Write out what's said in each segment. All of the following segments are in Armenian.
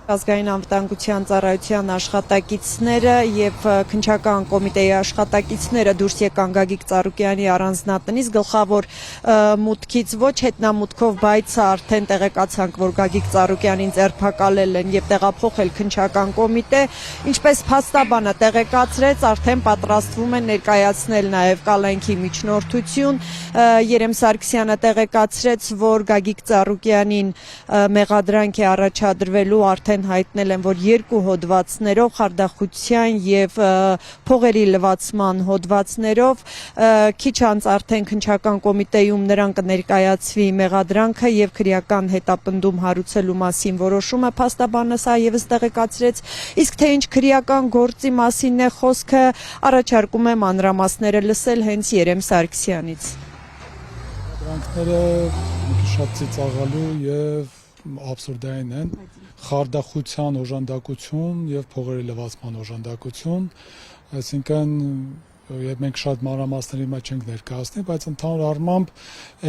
Ազգային անվտանգության ծառայության աշխատակիցները եւ քննչական կոմիտեի աշխատակիցները դուրս եկան Գագիկ Ծառուկյանի առանձնատնից գլխավոր մուտքից ոչ հետնամուտքով, բայց արդեն տեղեկացանք, որ Գագիկ Ծառուկյանին ձերբակալել են եւ տեղափոխել քննչական կոմիտե, ինչպես փաստաբանը տեղեկացրեց, արդեն պատրաստվում են ներկայացնել նաեւ կալանքի միջնորդություն։ Երեմ Սարգսյանը տեղեկացրեց, որ Գագիկ Ծառուկյանին մեղադրանք է առաջադրվելու արդեն հայտնել են, որ երկու հոդվածներով խարդախության եւ փողերի լվացման հոդվածներով քիչ անց արդեն քննչական կոմիտեում նրան կներկայացվի մեղադրանքը եւ քրեական հետապնդում հարուցելու մասին որոշումը փաստաբանը սա եւս տեղեկացրեց, իսկ թե ինչ քրեական գործի մասին է խոսքը, առաջարկում եմ մանրամասները լսել հենց Երեմ Սարգսյանից։ Մեղադրանքները շատ ծիծաղալու եւ абսուրդային են, խարդախության օժանդակություն եւ փողերի լվացման օժանդակություն, այսինքն եւ մենք շատ մանրամասների մեջ չենք ներկայացնի, բայց ընդհանուր առմամբ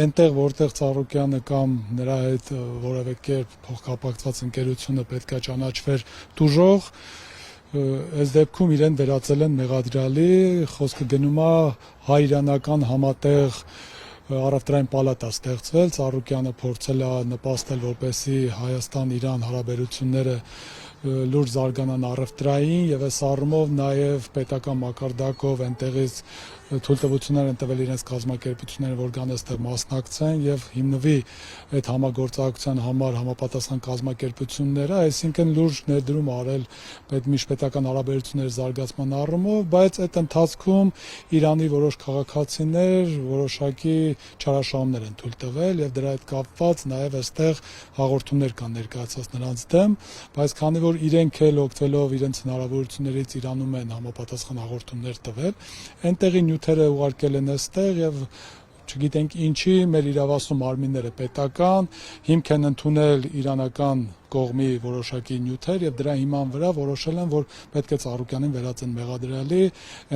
այնտեղ որտեղ Ծառուկյանը կամ նրա հետ որևէ կերպ փոխկապակցված ընկերությունը պետքա ճանաչվեր տուժող, այս դեպքում իրեն վերածել են մեղադրյալի, խոսքը գնում է հայ-իրանական համատեղ առևտրային պալատա ստեղծվել, Ծառուկյանը փորձել է նպաստել, որպեսզի Հայաստան-Իրան հարաբերությունները լուրջ զարգանան առևտրային եւ այս առումով նաեւ պետական մակարդակով այնտեղից թույլտվություններ են տվել իրենց կազմակերպությունները, որ գան այստեղ մասնակցեն եւ հիմնվի այդ համագործակցության համար համապատասխան կազմակերպությունները, այսինքն լուրջ ներդրում արել միջպետական հարաբերությունների զարգացման առումով, բայց այդ ընթացքում Իրանի որոշ քաղաքացիներ որոշակի չարաշահումներ են թույլ տվել եւ դրա հետ կապված նաեւ այստեղ հաղորդումներ կան ներկայացած նրանց դեմ, բայց քանի որ իրենք էլ օգտվելով իրենց հնարավորություններից Իրանում են համապատասխան հաղորդումներ տվել, այնտեղի նյութերը ուղարկել են այստեղ եւ չգիտենք ինչի մեր իրավասու մարմինները պետական հիմք են ընդունել իրանական կողմի որոշակի նյութեր եւ դրա հիման վրա որոշել են, որ պետք է Ծառուկյանին վերածեն մեղադրյալի,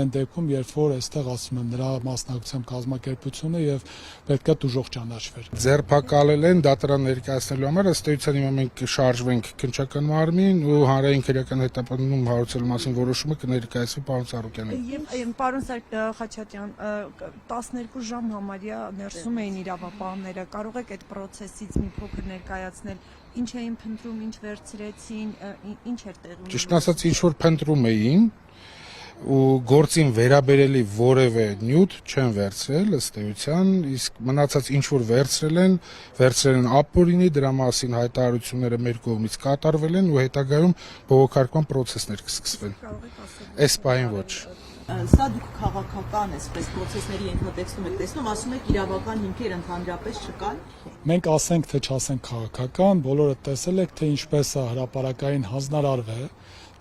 այն դեպքում, երբ որ այստեղ ասում եմ նրա մասնակցությամբ կազմակերպությունը եւ պետք է տուժող ճանաչվեր։ Ձերբակալել են դատարան ներկայացնելու համար, ըստ էության հիմա մենք շարժվենք քննչական մարմին ու հանրային քրեական հետապնդում հարուցելու մասին որոշումը կներկայացվի պարոն Ծառուկյանին։ Եվ պարոն Խաչատյան, 12 ժամ համարյա ներսում էին իրավապահները, կարող եք այդ process-ից մի փոքր ներկայացնել ինչ էին փնտրում, ինչ վերցրեցին, ինչ էր տեղի ունենում։ Ճիշտ ասած, ինչ որ փնտրում էին ու գործին վերաբերելի որևէ նյութ չեն վերցրել ըստ էության, իսկ մնացած ինչ որ վերցրել են ապօրինի, դրա մասին հայտարարությունները մեր կողմից կատարվել են ու հետագայում բողոքարկման process-ներ կսկսվեն։ Այս պահին ոչ։ Սա դուք քաղաքական այսպես process-ների ենթատեքստում եք տեսնում, ասում եք իրավական հիմքեր ընդհանրապես չկան։ Մենք ասենք թե չասենք քաղաքական, բոլորը տեսել եք, թե ինչպես է հրապարակային հանձնարարվել,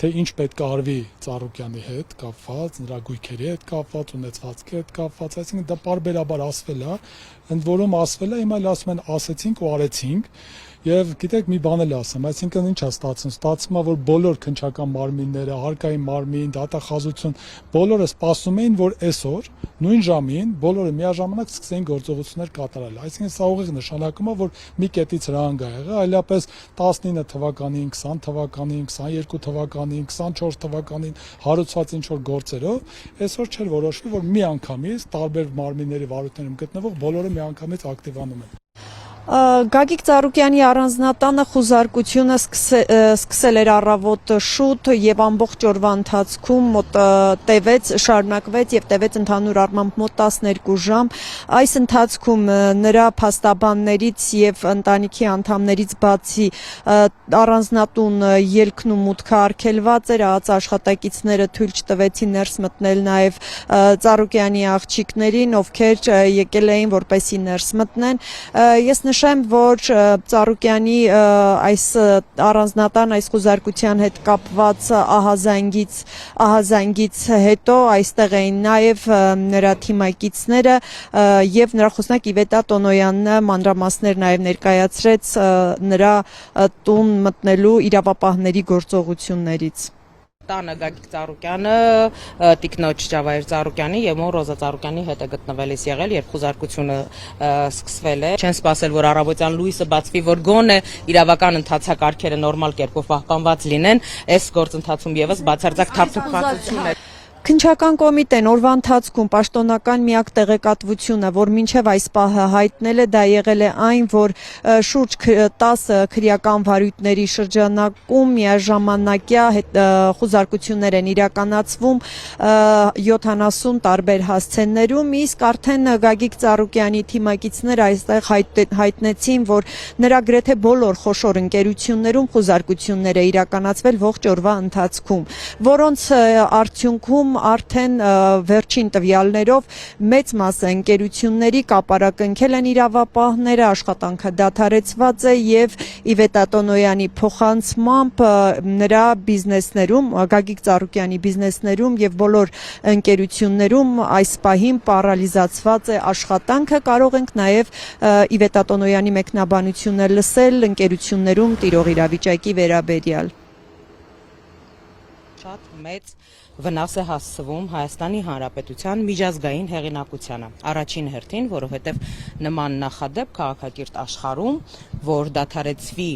թե ինչ պետք է արվի Ծառուկյանի հետ կապված, նրա գույքերի հետ կապված, ունեցվածքի հետ կապված, այսինքն դա պարբերաբար ասվել է, ընդ որում ասվել է, հիմա էլ ասում են ասեցինք ու արեցինք։ Եվ գիտեք մի բան էլ ասեմ, այսինքն ինչ է ստացվում է, որ բոլոր քննչական մարմինները, հարկային մարմին, դատախազություն, բոլորը սպասում էին, որ այսօր նույն ժամին բոլորը միաժամանակ սկսեին գործողություններ կատարել։ Այսինքն սա ուղիղ նշանակում է, որ մի կետից հրահանգ է եղել, այլապես 19 թվականին, 20 թվականին, 22 թվականին, 24 թվականին հարուցված ինչ որ գործերով, այսօր չէր որոշվի, որ մի անգամից տարբեր մարմինների վարույթներում գտնվող բոլորը մի անգամից ակտիվանում են։ Գագիկ Ծառուկյանի առանձնատանը խուզարկությունը սկսել էր առավոտ շուտ եւ ամբողջ օրվա ընթացքում մոտ տևեց, շարունակվեց եւ տևեց ընդհանուր առմամբ մոտ 12 ժամ։ Այս ընթացքում նրա փաստաբաններից եւ ընտանիքի անդամներից բացի առանձնատուն ելքն ու մուտքը արգելված էր, ԱԱԾ աշխատակիցները թույլ չտվեցին ներս մտնել նաեւ Ծառուկյանի աղջիկներին, ովքեր եկել էին որպեսի ներս մտնեն։ Ես նշեմ, որ Ծառուկյանի այս առանձնատան այս խուզարկության հետ կապված ահազանգից հետո այստեղ էին նաև նրա թիմակիցները եւ նրա խոսնակ Իվետա Տոնոյանն մանրամասներ նաև ներկայացրեց նրա տուն մտնելու իրավապահների գործողություններից։ Տանը Գագիկ Ծառուկյանը, Տիկնոջ Ջավայր Ծառուկյանի եւ Մոն Ռոզա Ծառուկյանի հետ է գտնվելիս եղել, երբ խուզարկությունը սկսվել է։ Չեն սպասել, որ առավոտյան լույսը բացվի, որ գոնե իրավական ընթացակարգերը նորմալ կերպով պահպանված լինեն։ Այս գործընթացում եւս բացարձակ թափթփվածություն է։ Քննչական կոմիտեն օրվա ընթացքում պաշտոնական միակ տեղեկատվությունը, որ մինչև այս պահը հայտնել է, դա եղել է այն, որ շուրջ 10 քրեական վարույթների շրջանակում միաժամանակյա խուզարկություններ են իրականացվում 70 տարբեր հասցեներում, իսկ արդեն Գագիկ Ծառուկյանի թիմակիցները այստեղ հայտնեցին, որ նրա գրեթե բոլոր խոշոր ընկերություններում խուզարկություններ է իրականացվել ողջ օրվա ընթացքում, որոնց արդյունքում արդեն վերջին տվյալներով մեծ մասը ընկերությունների կապարակնքել են իրավապահները, աշխատանքը դադարեցված է եւ Իվետ Ատոնոյանի փոխանցմամբ նրա բիզնեսներում, Գագիկ Ծառուկյանի բիզնեսներում եւ բոլոր ընկերություններում այս պահին պարալիզացված է աշխատանքը։ Կարող ենք նաեւ Իվետ Ատոնոյանի մեկնաբանությունը լսել ընկերություններում տիրող իրավիճակի վերաբերյալ։ Շատ մեծ վնաս է հասցվում Հայաստանի Հանրապետության միջազգային հեղինակությանը։ Առաջին հերթին, որովհետև նման նախադեպ քաղաքակիրթ աշխարհում, որ դադարեցվի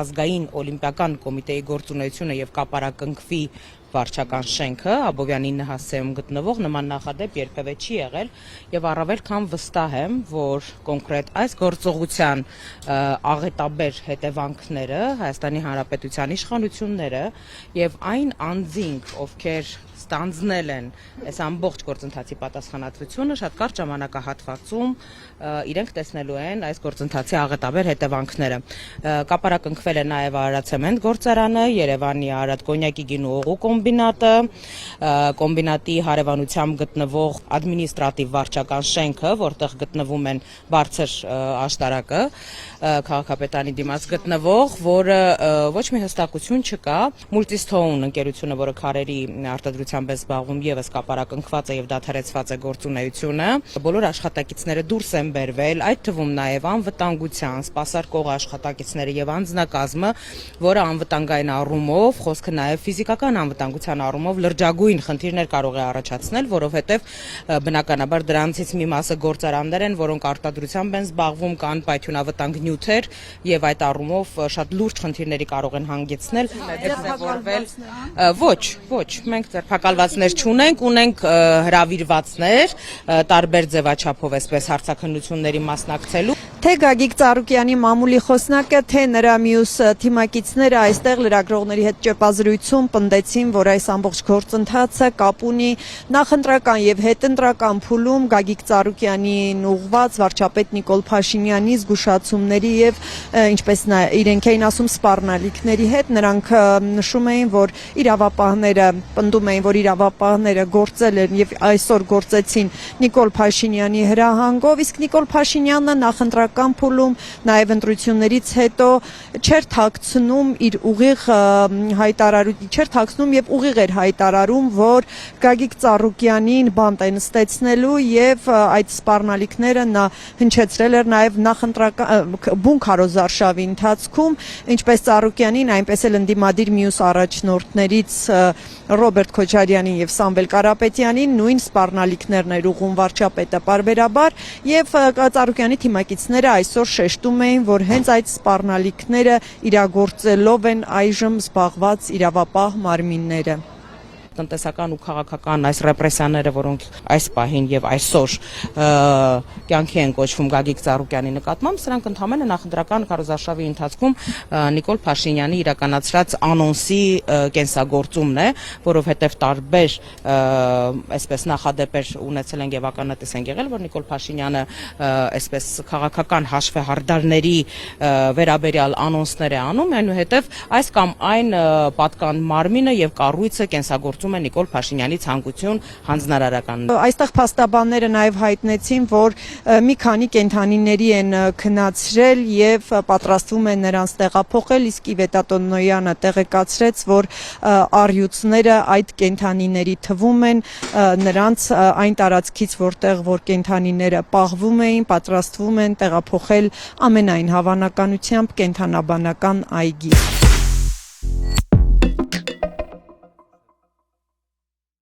ազգային օլիմպիական կոմիտեի գործունեությունը եւ կապարակնքվի վարչական շենքը, Աբովյանի 9 հասցեում գտնվող նման նախադեպ երբևէ չի եղել եւ առավել քան վստահ եմ, որ կոնկրետ այս գործողության աղետաբեր հետևանքները Հայաստանի Հանրապետության իշխանությունները եւ այն անձինք, ովքեր ստանձնել են այս ամբողջ գործընթացի պատասխանատվությունը, շատ կարճ ժամանակահատվածում իրենք տեսնելու են այս գործընթացի աղետաբեր հետևանքները։ Կապարակնքվել է նաև Արարատցեմենտ գործարանը, Երևանի Արարատ կոնյակի գինու օղու կոմբինատը, կոմբինատի հարևանությամբ գտնվող ադմինիստրատիվ վարչական շենքը, որտեղ գտնվում են բարձր աշտարակը, քաղաքապետարանի դիմաց գտնվող, որը ոչ մի հստակություն չկա, Multistone ընկերությունը, որը քարերի արտադրությամբ է զբաղվում, եւս կապարակնքված է եւ դադարեցված է գործունեությունը։ Բոլոր աշխատակիցները դուրս են բերվել, այդ թվում նաեւ անվտանգության սպասարկող աշխատակիցները եւ անձնակազմը, որը անվտանգային առումով, խոսքը նաեւ ֆիզիկական անվտանգության առումով լրջագույն խնդիրներ կարող է առաջացնել, որովհետեւ բնականաբար դրանցից մի մասը գործարաններ են, որոնք արտադրությամբ են զբաղվում, կան պայթյունավտանգ նյութեր եւ այդ առումով շատ լուրջ խնդիրների կարող են հանգեցնել։ Ոչ, մենք ձերբակալվածներ չունենք, ունենք հրավիրվածներ տարբեր ձևաչափով այսպես հարցաքննությունների մասնակցելու։ Թե Գագիկ Ծառուկյանի մամուլի խոսնակը, թե նրա մյուս թիմակիցները այստեղ լրագրողների հետ ճեպազրույցում պնդեցին, որ այս ամբողջ գործընթացը կապ ունի նախընտրական եւ հետընտրական փուլում Գագիկ Ծառուկյանին ուղղված վարչապետ Նիկոլ Փաշինյանի զգուշացումների եւ ինչպես իրենք էին ասում սպառնալիքների հետ։ Նրանք նշում էին, որ իրավապահները պնդում էին, որ իրավապահները գործել են եւ այսօր գործեցին Նիկոլ Փաշինյանի հրահանգով, իսկ Նիկոլ Փաշինյանը նախընտրական փուլում նաեւ ընտրություններից հետո չէր թաքցնում իր ուղիղ հայտարարություն, չէր թաքցնում եւ ուղիղ էր հայտարարում, որ Գագիկ Ծառուկյանին բանտ են ստեցնելու եւ այդ սպառնալիքները նա հնչեցրել էր նաեւ նախընտրական բուն քարոզարշավի ընթացքում, ինչպես Ծառուկյանին, այնպես էլ ընդդիմադիր մյուս առաջնորդներից Ռոբերտ Քոչարյանին եւ Սամվել Կարապետյանին նույն սպառնալիքներն էր ուղղում վարչապետը պարբերաբար եւ Ծառուկյանի թիմակիցները այսօր շեշտում էին, որ հենց այդ սպառնալիքները իրագործելով են այժմ զբաղված իրավապահ մարմինները։ Տնտեսական ու քաղաքական այս ռեպրեսիաները, որոնք այս պահին եւ այսօր կյանքի են կոչվում Գագիկ Ծառուկյանի նկատմամբ, սրանք ընդհանրապես նախընտրական քարոզարշավի ընթացքում Նիկոլ Փաշինյանի իրականացրած անոնսի կենսագործումն է, որովհետեւ տարբեր այսպես նախադեպեր ունեցել են եւ ականատես են եղել, որ Նիկոլ Փաշինյանը այսպես քաղաքական հաշվեհարդարների վերաբերյալ անոնսներ է անում, այնուհետեւ այս կամ այն պատկան մարմինը եւ կառույցը կենսագործում Նիկոլ Փաշինյանի ցանկություն հանձնարարական։ Այստեղ փաստաբանները նաև հայտնեցին, որ մի քանի կենդանիների են քնացրել եւ պատրաստվում են նրանց տեղափոխել, իսկ Իվետ Ատոնոյանը տեղեկացրեց, որ առյուծները այդ կենդանիների թվում են նրանց այն տարածքից, որտեղ որ կենդանիները պահվում էին, պատրաստվում են տեղափոխել ամենայն հավանականությամբ կենդանաբանական այգի։